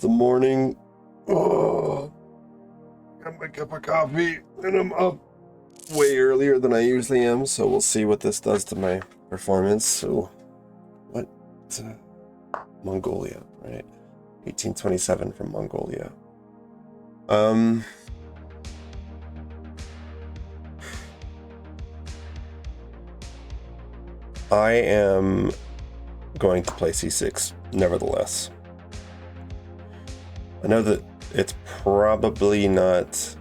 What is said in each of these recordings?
the morning. Oh, got my cup of coffee and I'm up way earlier than I usually am, so we'll see what this does to my performance. So, what? Mongolia, right? 1827 from Mongolia. I am going to play c6, nevertheless. I know that it's probably not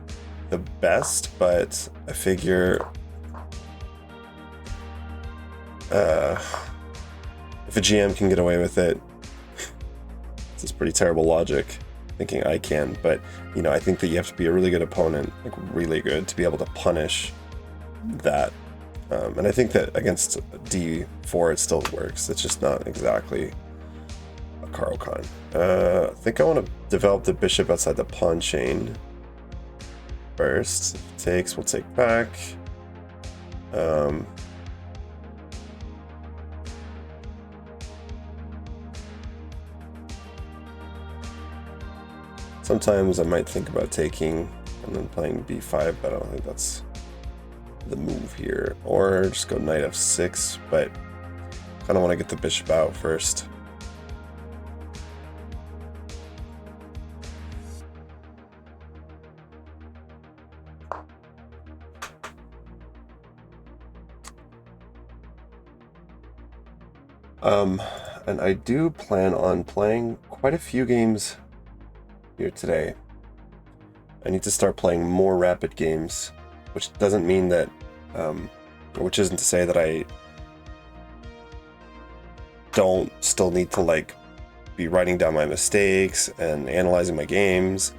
the best, but I figure if a GM can get away with it, this is pretty terrible logic, thinking I can, but you know, I think that you have to be a really good opponent, like really good, to be able to punish that. And I think that against d4 it still works. It's just not exactly a Caro-Kann. I think I want to develop the bishop outside the pawn chain first. If it takes, we'll take back. Sometimes I might think about taking and then playing b5, but I don't think that's the move here. Or just go knight f6, but kind of want to get the bishop out first. And I do plan on playing quite a few games here today. I need to start playing more rapid games, which doesn't mean that, which isn't to say that I don't still need to like be writing down my mistakes and analyzing my games,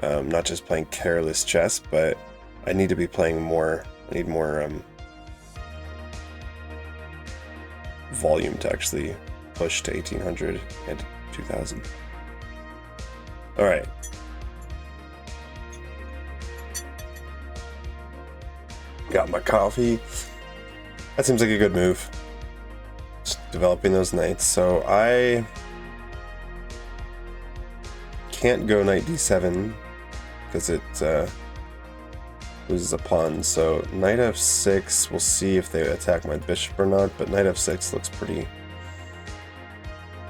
not just playing careless chess, but I need to be playing more. I need more volume to actually push to 1800 and 2000. All right. Got my coffee. That seems like a good move. Just developing those knights. So I can't go knight d7 because it loses a pawn. So knight f6, we'll see if they attack my bishop or not, but knight f6 looks pretty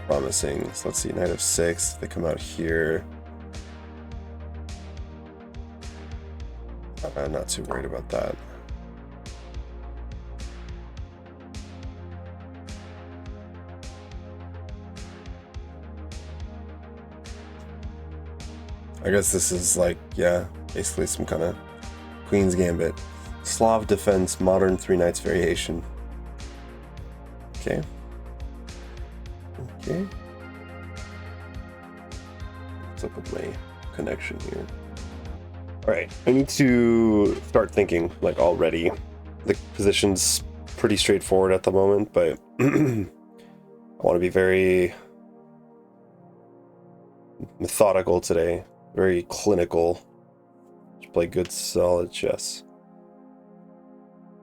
promising. So let's see, knight f6, they come out here. I'm not too worried about that. I guess this is like, yeah, basically some kind of Queen's Gambit. Slav defense, modern 3 knights variation. Okay. Okay. What's up with my connection here? Alright, I need to start thinking, like, already. The position's pretty straightforward at the moment, but I want to be very methodical today. Very clinical. Just play good, solid chess.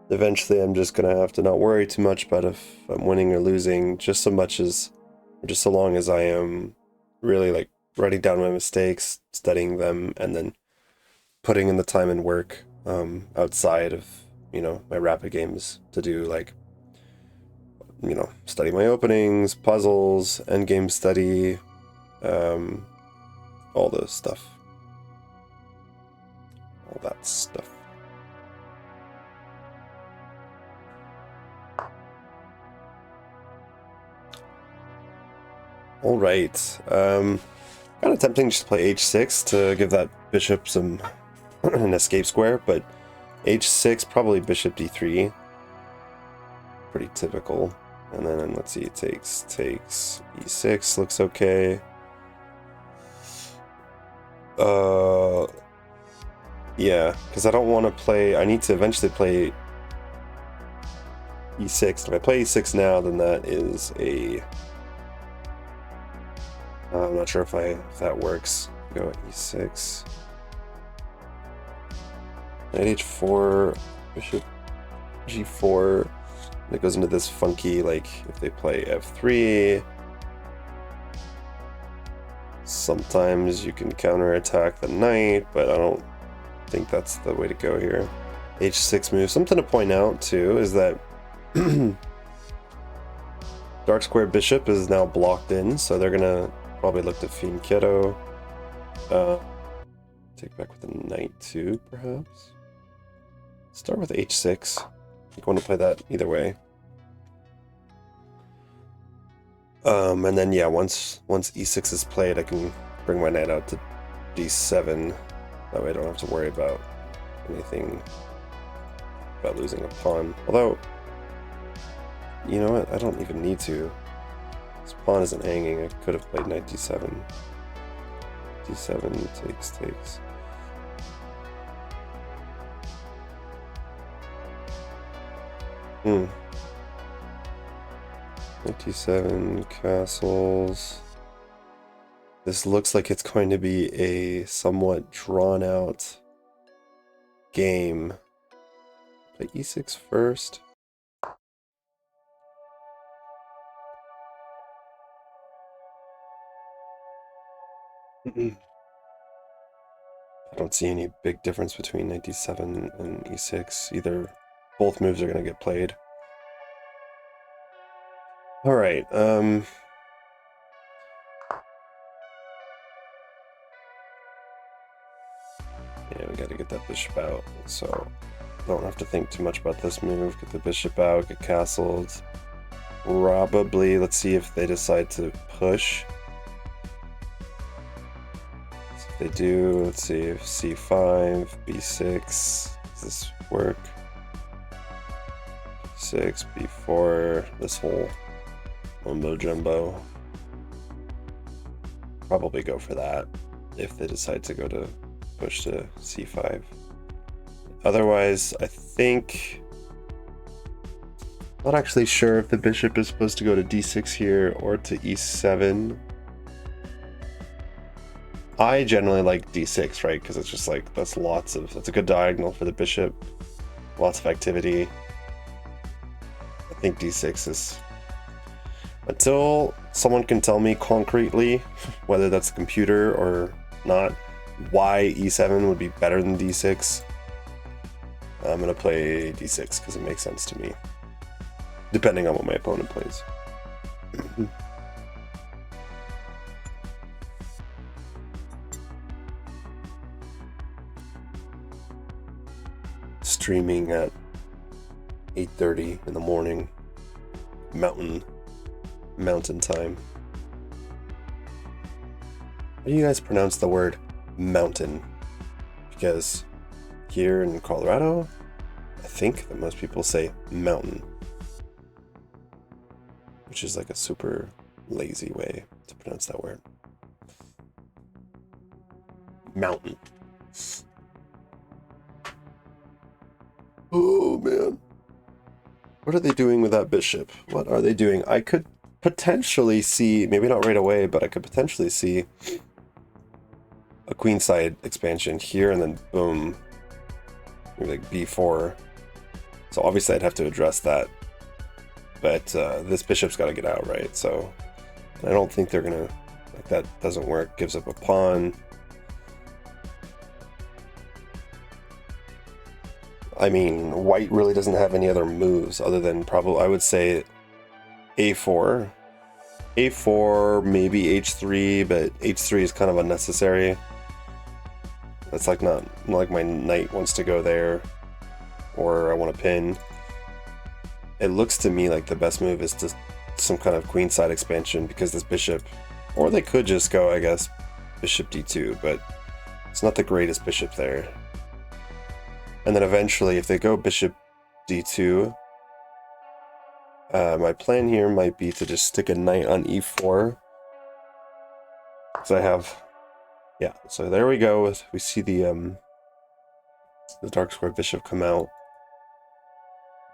Eventually, I'm just gonna have to not worry too much about if I'm winning or losing, just so long as I am really like writing down my mistakes, studying them, and then putting in the time and work outside of, you know, my rapid games to do, like, you know, study my openings, puzzles, endgame study, all those stuff. All that stuff. All right. Kind of tempting just to play h6 to give that bishop some an escape square, but h6, probably bishop d3. Pretty typical. And then let's see, it takes e6, looks okay. Yeah, because I don't want to play, I need to eventually play e6. If I play e6 now, then that is a, I'm not sure if that works. Go e6. Knight h4, bishop g4. And it goes into this funky, like, if they play f3, Sometimes you can counterattack the knight, but I don't think that's the way to go here. H6 move. Something to point out too is that Dark Square Bishop is now blocked in, so they're gonna probably look to Fianchetto. Take back with the knight too, perhaps. Start with H6. I want to play that either way. And then yeah, once E6 is played, I can bring my knight out to D7. That way I don't have to worry about anything about losing a pawn. Although, you know what? I don't even need to. This pawn isn't hanging. I could have played knight D7. D7 takes. Knight D7, castles. This looks like it's going to be a somewhat drawn out game. Play E6 first. I don't see any big difference between knight D7 and E6. Both moves are going to get played. All right. Yeah, we got to get that bishop out. So don't have to think too much about this move. Get the bishop out, get castled. Probably, let's see if they decide to push. So if they do, let's see if C5, B6, does this work? B6, B4, this whole mumbo jumbo. Probably go for that if they decide to go to push to C5. Otherwise, I think... Not actually sure if the bishop is supposed to go to D6 here or to E7. I generally like D6, right? Because it's just like, that's a good diagonal for the bishop. Lots of activity. I think D6 is... Until someone can tell me concretely, whether that's the computer or not, why E7 would be better than D6, I'm going to play D6 because it makes sense to me, depending on what my opponent plays. Streaming at 8:30 in the morning, mountain time. How do you guys pronounce the word mountain? Because here in Colorado, I think that most people say mountain, which is like a super lazy way to pronounce that word. Mountain. Oh man. What are they doing with that bishop? What are they doing? I could potentially see, maybe not right away, but I could potentially see a queenside expansion here and then boom, maybe like B4. So obviously I'd have to address that, but this bishop's got to get out, right? So I don't think they're gonna, like, that doesn't work. Gives up a pawn. I mean, white really doesn't have any other moves other than probably, I would say, A4. A4, maybe H3, but H3 is kind of unnecessary. That's like not like my knight wants to go there, or I want to pin. It looks to me like the best move is to some kind of queenside expansion because this bishop, or they could just go, I guess, bishop D2, but it's not the greatest bishop there. And then eventually, if they go bishop D2, my plan here might be to just stick a knight on E4. So I have, yeah. So there we go. We see the dark square bishop come out.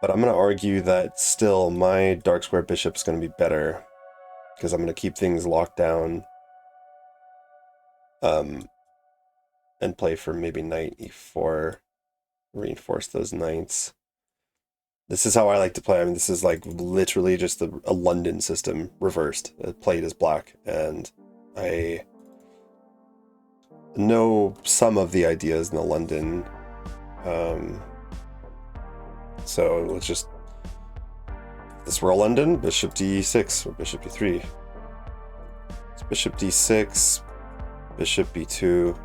But I'm gonna argue that still my dark square bishop's gonna be better because I'm gonna keep things locked down. And play for maybe knight E4. Reinforce those knights. This is how I like to play. I mean, this is like literally just a London system reversed, played as black, and I know some of the ideas in the London. So let's just, this roll London, bishop d6 or bishop d3. It's bishop d6, bishop b2.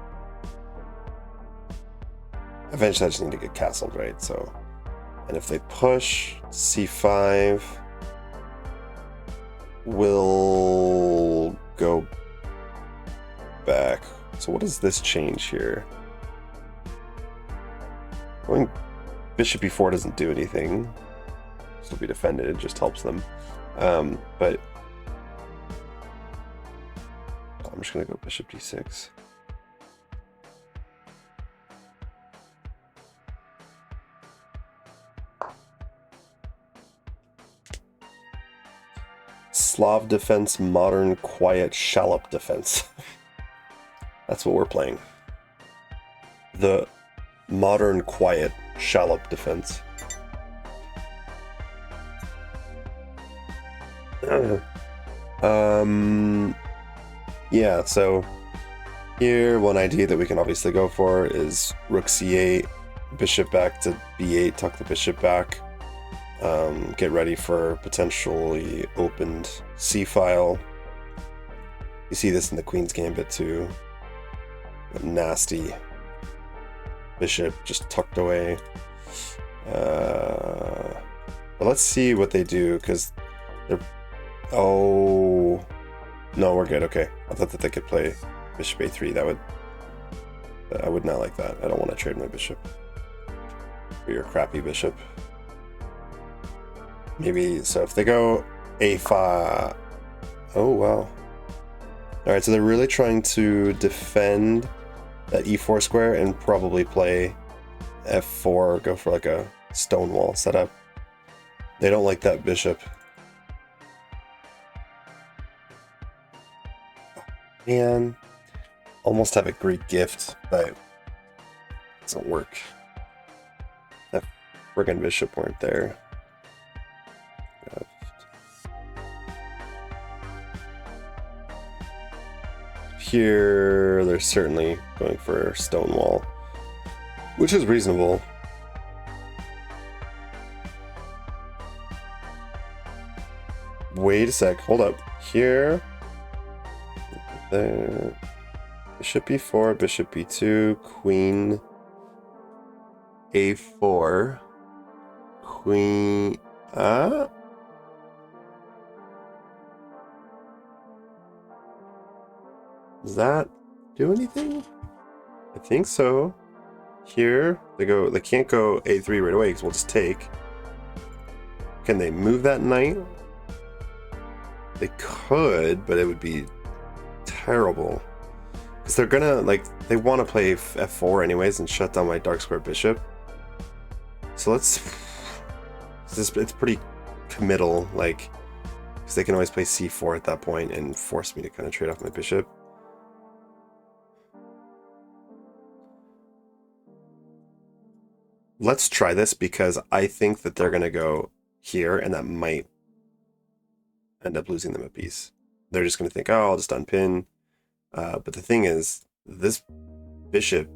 Eventually I just need to get castled, right? So, and if they push, c5 will go back. So what does this change here? Going bishop e4 doesn't do anything. Still be defended, it just helps them. But I'm just gonna go bishop d6. Slav defense, modern, quiet, shallop defense. That's what we're playing. The modern, quiet, shallop defense. Yeah, so here one idea that we can obviously go for is rook c8, bishop back to b8, tuck the bishop back. Get ready for potentially opened c-file. You see this in the Queen's Gambit too. A nasty bishop just tucked away. But let's see what they do, because they're... Oh... No, we're good, okay. I thought that they could play bishop a3. That would... I would not like that. I don't want to trade my bishop for your crappy bishop. Maybe, so if they go a5... Oh, wow. Alright, so they're really trying to defend that e4 square and probably play f4, go for like a stonewall setup. They don't like that bishop. Man, almost have a great gift, but it doesn't work. That friggin' bishop weren't there. Here, they're certainly going for stonewall, which is reasonable. Wait a sec, hold up. Here, there, bishop e4, bishop e2, queen a4, queen, does that do anything? I think so. Here, they can't go a3 right away because we'll just take. Can they move that knight? They could, but it would be terrible. Because they're gonna, they want to play f4 anyways and shut down my dark square bishop. So it's pretty committal, because they can always play c4 at that point and force me to kind of trade off my bishop. Let's try this because I think that they're going to go here and that might end up losing them a piece. They're just going to think, oh, I'll just unpin. But the thing is, this bishop,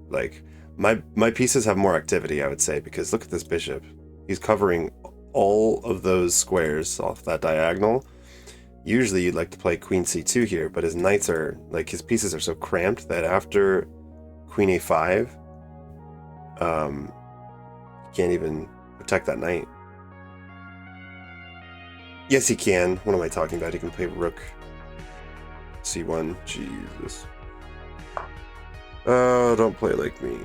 my pieces have more activity, I would say, because look at this bishop. He's covering all of those squares off that diagonal. Usually you'd like to play queen c2 here, but his knights are, his pieces are so cramped that after queen a5, can't even protect that knight. Yes, he can. What am I talking about? He can play rook c1. Jesus. Oh, don't play like me.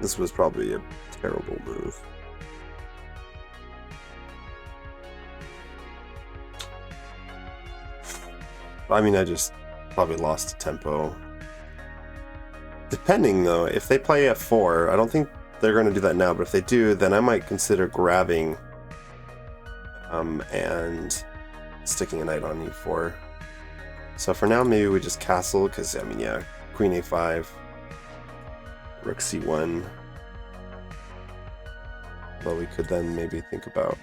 This was probably a terrible move. I mean, I just probably lost tempo. Depending, though, if they play f4, I don't think they're going to do that now, but if they do, then I might consider grabbing and sticking a knight on e4. So for now, maybe we just castle, because, I mean, yeah, queen a5, rook c1. But we could then maybe think about...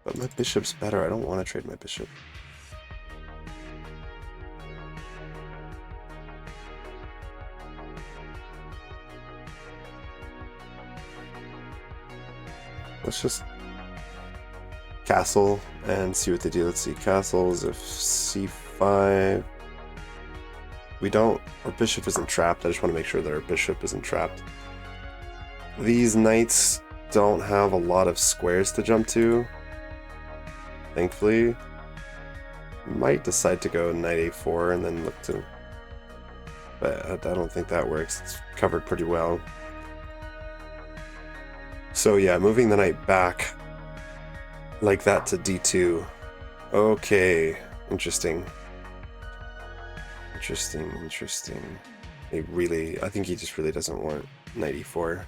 But my bishop's better. I don't want to trade my bishop. Let's just castle and see what they do. Let's see. Castles if c5. We don't... Our bishop isn't trapped. I just want to make sure that our bishop isn't trapped. These knights don't have a lot of squares to jump to. Thankfully. Might decide to go knight a4 and then look to... But I don't think that works. It's covered pretty well. So yeah, moving the knight back like that to d2. Okay, interesting. Interesting. I think he just really doesn't want knight e4.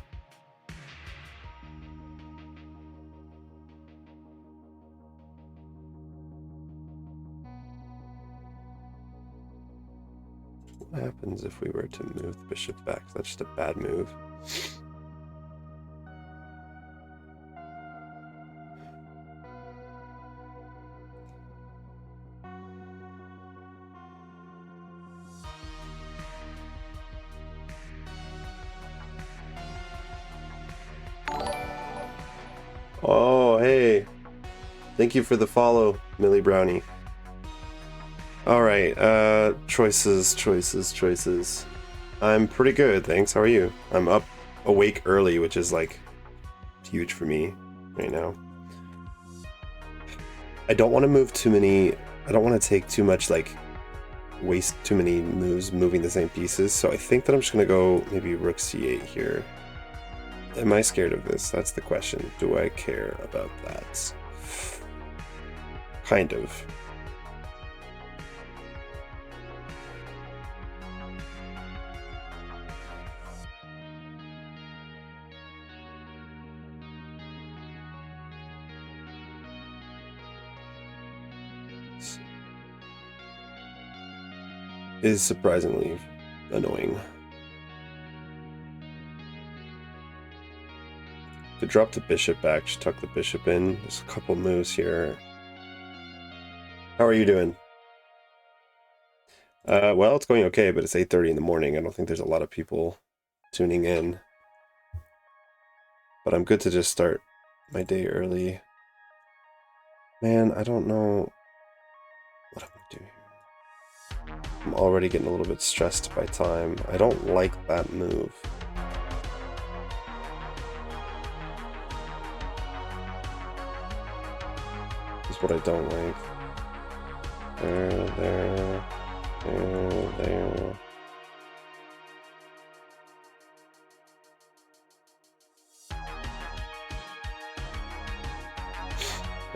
What happens if we were to move the bishop back? That's just a bad move. Oh, hey. Thank you for the follow, Millie Brownie. Alright, choices. I'm pretty good, thanks. How are you? I'm awake early, which is like huge for me right now. I don't want to move too many, I don't want to take too much, like, waste too many moves moving the same pieces, so I think that I'm just going to go maybe rook c8 here. Am I scared of this? That's the question. Do I care about that? Kind of. Is surprisingly annoying. To drop the bishop back, just tuck the bishop in. There's a couple moves here. How are you doing? Well, it's going okay, but it's 8:30 in the morning. I don't think there's a lot of people tuning in. But I'm good to just start my day early. Man, I don't know what I'm gonna do here. I'm already getting a little bit stressed by time. I don't like that move. This is what I don't like. There.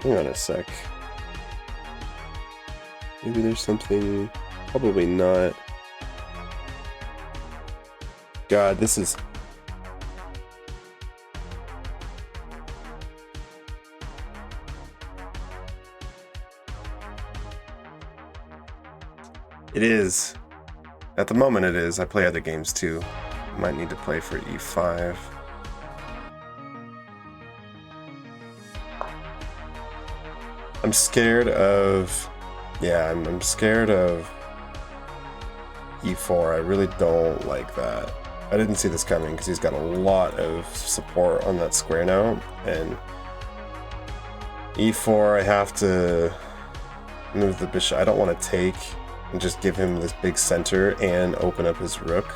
Hang on a sec. Maybe there's something... Probably not. God, this is... It is. At the moment it is. I play other games too. Might need to play for e5. I'm scared of... Yeah, I'm scared of e4. I really don't like that. I didn't see this coming because he's got a lot of support on that square now, and e4 I have to move the bishop. I don't want to take and just give him this big center and open up his rook.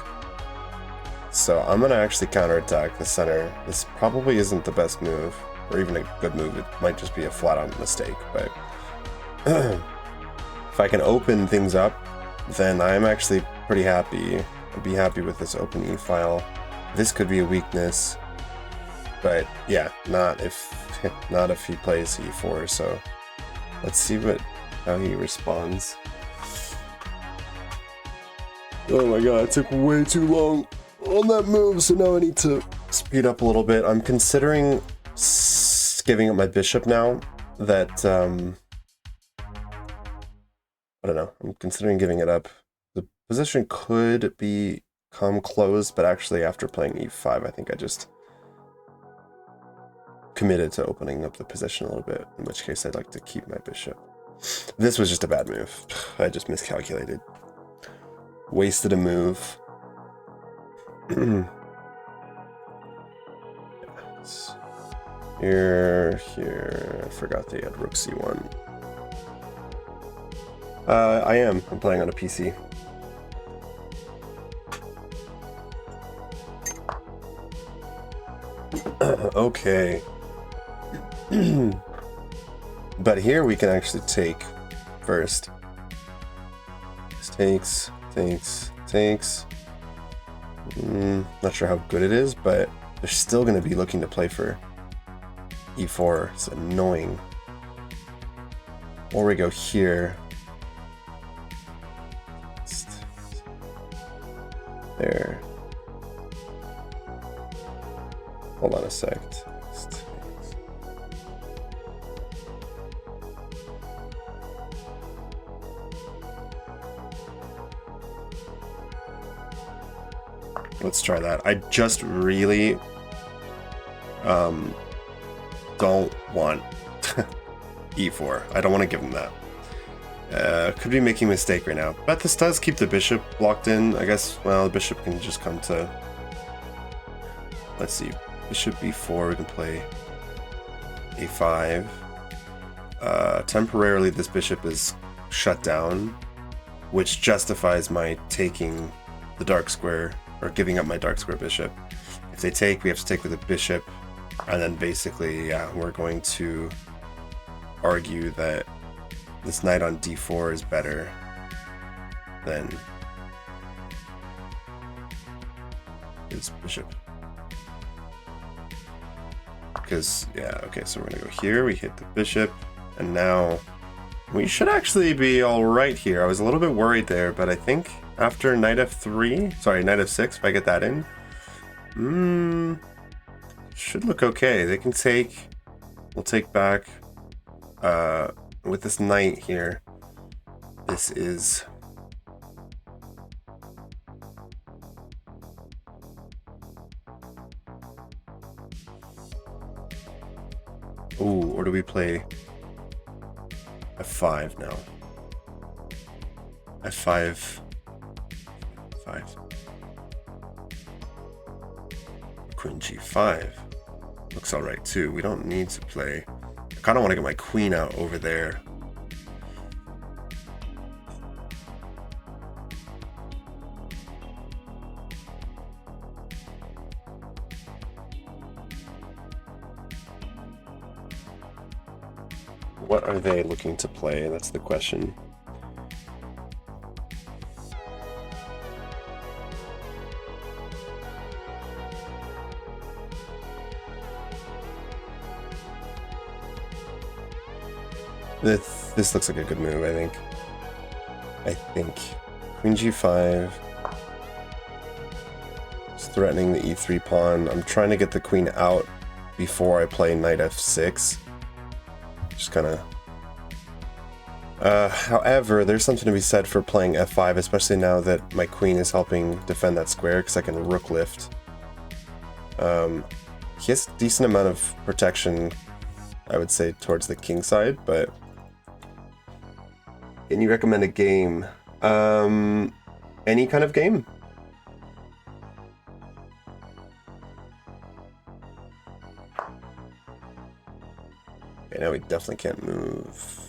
So I'm going to actually counterattack the center. This probably isn't the best move, or even a good move. It might just be a flat-out mistake, but if I can open things up, then I'm actually pretty happy. I'd be happy with this open e-file. This could be a weakness, but yeah, not if he plays e4. So let's see how he responds. Oh my god, it took way too long on that move, so now I need to speed up a little bit. I'm considering giving up my bishop now that I don't know. I'm considering giving it up. The position could become closed, but actually after playing e5, I think I just committed to opening up the position a little bit, in which case I'd like to keep my bishop. This was just a bad move. I just miscalculated. Wasted a move. Yes. Here. I forgot they had rook c1. I'm playing on a PC. Okay. But here we can actually take first. This takes. Not sure how good it is, but they're still going to be looking to play for e4. It's annoying. Or we go here. There. Hold on a sec. Let's try that. I just really don't want e4. I don't want to give him that. Could be making a mistake right now. But this does keep the bishop locked in. I guess, well, the bishop can just come to... Let's see. Bishop b4, we can play a5. Temporarily, this bishop is shut down, which justifies my taking the dark square, or giving up my dark square bishop. If they take, we have to take with the bishop, and then basically, yeah, we're going to argue that this knight on d4 is better than his bishop. Because, yeah, okay, so we're gonna go here, we hit the bishop, and now we should actually be all right here. I was a little bit worried there, but I think after knight f3, sorry, knight f6, if I get that in, should look okay. They can take, we'll take back, with this knight here, this is, ooh, or do we play f5 now? f5, queen g5 looks all right too. We don't need to play. I kind of want to get my queen out over there. What are they looking to play? That's the question. This looks like a good move, I think. Queen g5. It's threatening the e3 pawn. I'm trying to get the queen out before I play knight f6. Just kind of... however, there's something to be said for playing f5, especially now that my queen is helping defend that square, because I can rook lift. He has a decent amount of protection, I would say, towards the king side, but... Can you recommend a game? Any kind of game? Okay, now we definitely can't move.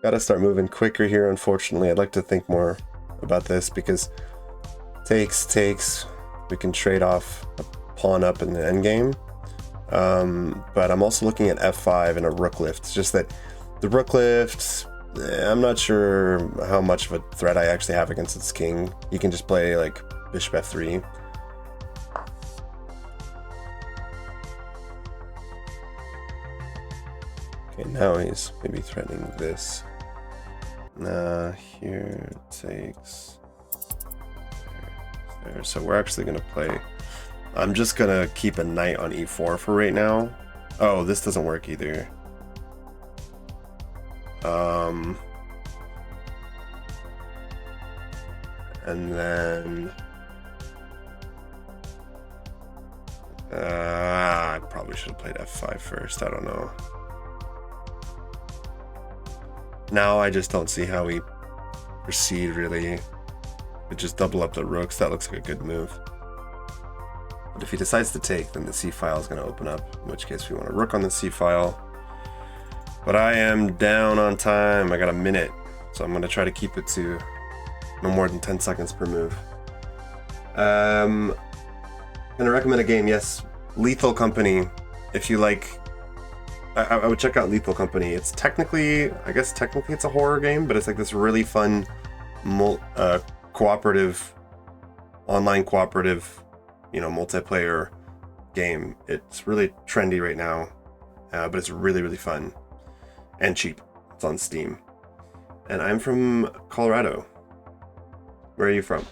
Gotta start moving quicker here, unfortunately. I'd like to think more about this, because takes, we can trade off a pawn up in the endgame. But I'm also looking at f5 and a rook lift. It's just that the rook lift, I'm not sure how much of a threat I actually have against its king. He can just play like bishop f3. Okay, now he's maybe threatening this. Here it takes there. So we're actually gonna play. I'm just gonna keep a knight on e4 for right now. Oh, this doesn't work either. And then I probably should have played f5 first. I don't know. Now I just don't see how we proceed, really. But just double up the rooks. That looks like a good move. But if he decides to take, then the c file is going to open up, in which case we want a rook on the c file. But I am down on time. I got a minute, so I'm going to try to keep it to no more than 10 seconds per move. I'm going to recommend a game, yes, Lethal Company. If you like, I would check out Lethal Company. It's technically, I guess technically it's a horror game, but it's like this really fun cooperative, online cooperative, you know, multiplayer game. It's really trendy right now, but it's really, really fun and cheap. It's on Steam. And I'm from Colorado. Where are you from?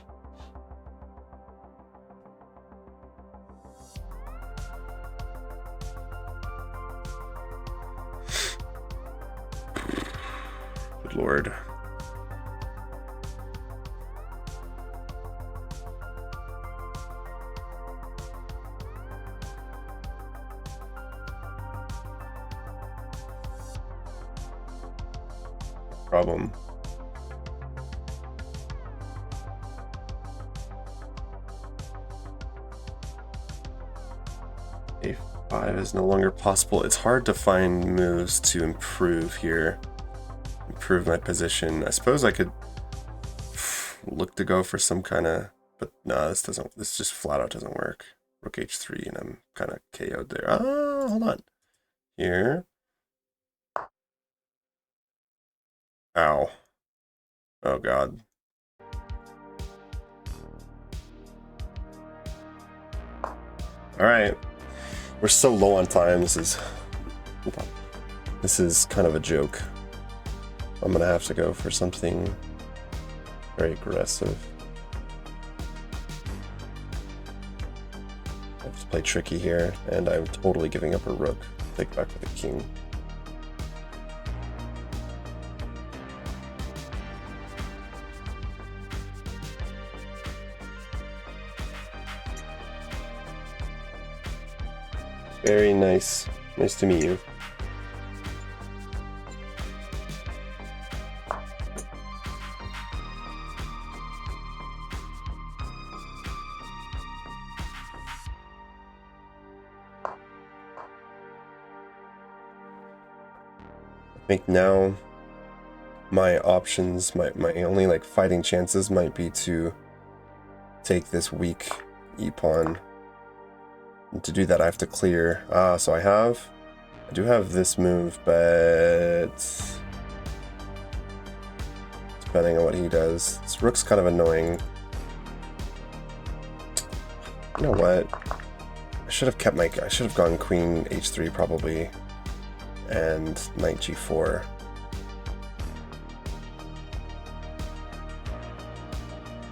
Good Lord. Problem. A5 is no longer possible. It's hard to find moves to improve here. Improve my position. I suppose I could look to go for some kind of, but no, this just flat out doesn't work. Rook h3 and I'm kind of KO'd there. Ah, hold on. Here. Ow. Oh god. Alright. We're so low on time. This is kind of a joke. I'm gonna have to go for something very aggressive. I have to play tricky here, and I'm totally giving up a rook. Take back with a king. Very nice. Nice to meet you. I think now my options, my only like fighting chances might be to take this weak e-pawn. And to do that, I have to clear. So I do have this move, but depending on what he does, this rook's kind of annoying. You know what? I should have gone queen h3 probably, and knight g4.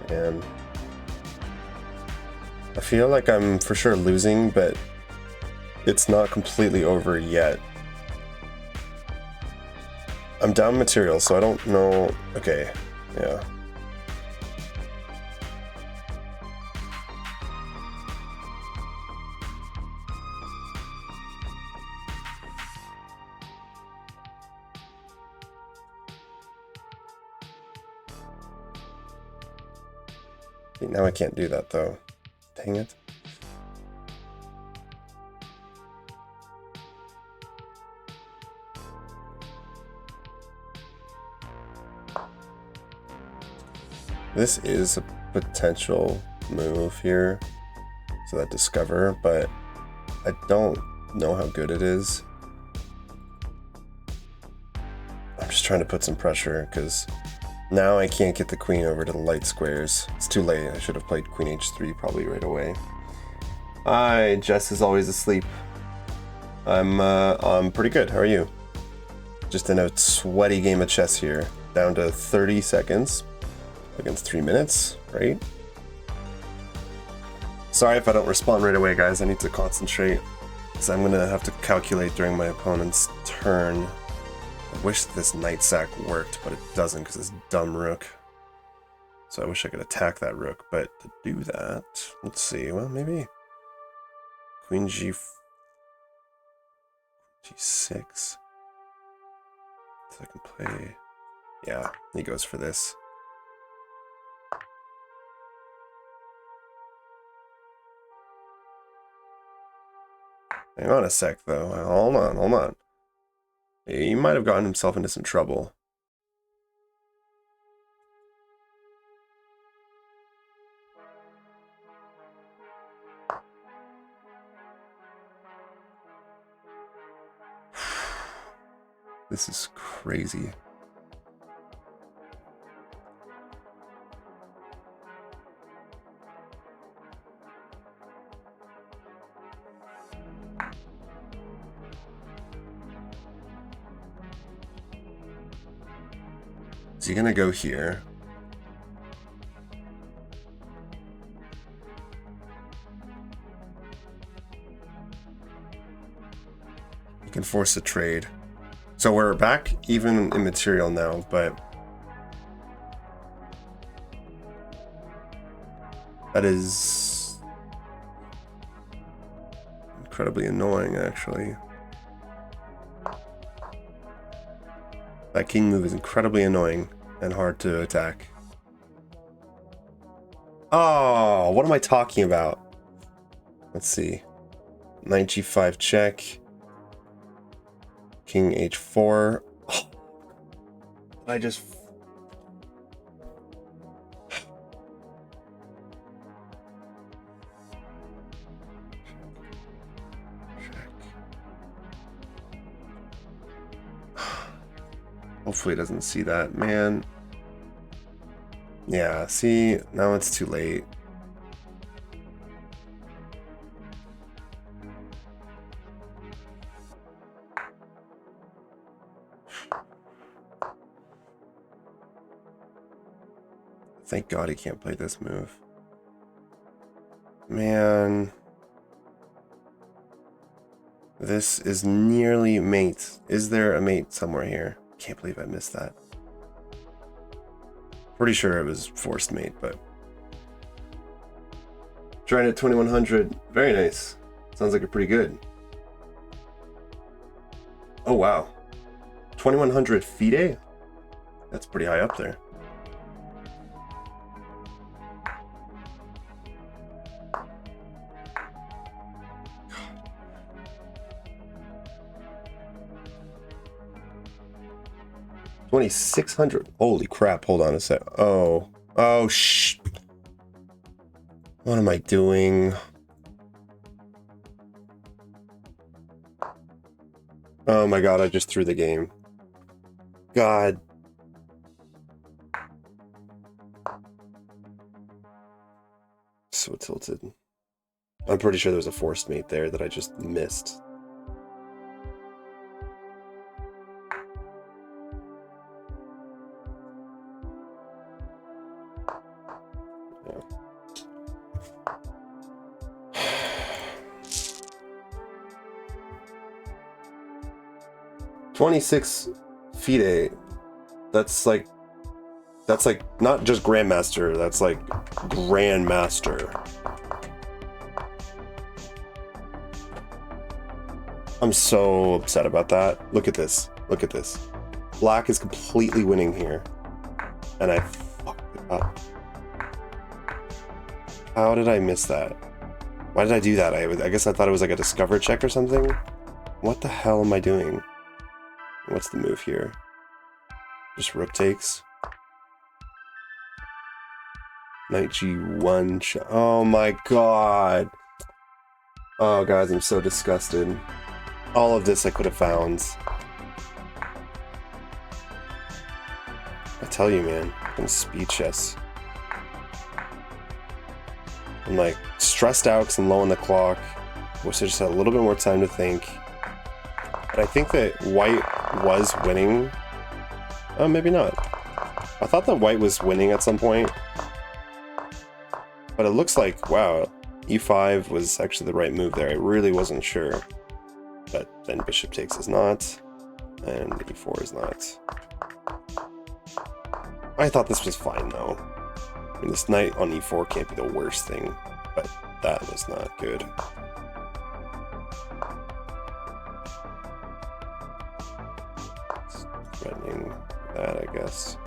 And I feel like I'm for sure losing, but it's not completely over yet. I'm down material, so I don't know. Okay, yeah. Now I can't do that though. Dang it. This is a potential move here, so that discover, but I don't know how good it is. I'm just trying to put some pressure because now I can't get the queen over to the light squares. It's too late. I should have played queen h3 probably right away. Hi, Jess is always asleep. I'm pretty good. How are you? Just in a sweaty game of chess here. Down to 30 seconds against 3 minutes, right? Sorry if I don't respond right away, guys. I need to concentrate because I'm gonna have to calculate during my opponent's turn. I wish this knight sack worked, but it doesn't because it's dumb rook. So I wish I could attack that rook, but to do that, let's see, well, maybe Queen G4. G6. So I can play. Yeah, he goes for this. Hang on a sec, though. Hold on. He might have gotten himself into some trouble. This is crazy. Is he gonna go here? You can force a trade. So we're back even in material now, but that is incredibly annoying, actually. That king move is incredibly annoying and hard to attack. Oh, what am I talking about? Let's see. Knight g5 check. King h4. Oh, I just... Hopefully he doesn't see that, man. Yeah, see, now it's too late. Thank God he can't play this move. Man. This is nearly mate. Is there a mate somewhere here? Can't believe I missed that. Pretty sure it was forced mate, but... Trying at 2100. Very nice. Sounds like a pretty good. Oh, wow. 2100 FIDE? That's pretty high up there. $2,600. Holy crap! Hold on a sec. Oh, shh. What am I doing? Oh my God! I just threw the game. God. So tilted. I'm pretty sure there was a forced mate there that I just missed. Yeah. 26 FIDE. That's like not just Grandmaster, that's like Grandmaster. I'm so upset about that. Look at this. Look at this. Black is completely winning here. And I fucked it up. How did I miss that? Why did I do that? I guess I thought it was like a discover check or something. What the hell am I doing? What's the move here? Just rook takes. Knight g1. Oh my God. Oh, guys, I'm so disgusted. All of this I could have found. I tell you, man, I'm speechless. I'm like stressed out because I'm low on the clock. Wish I just had a little bit more time to think. But I think that white was winning. Oh, maybe not. I thought that white was winning at some point. But it looks like, wow, e5 was actually the right move there. I really wasn't sure. But then bishop takes is not, and e4 is not. I thought this was fine though. I mean, this knight on e4 can't be the worst thing, but that was not good. threatening that, I guess.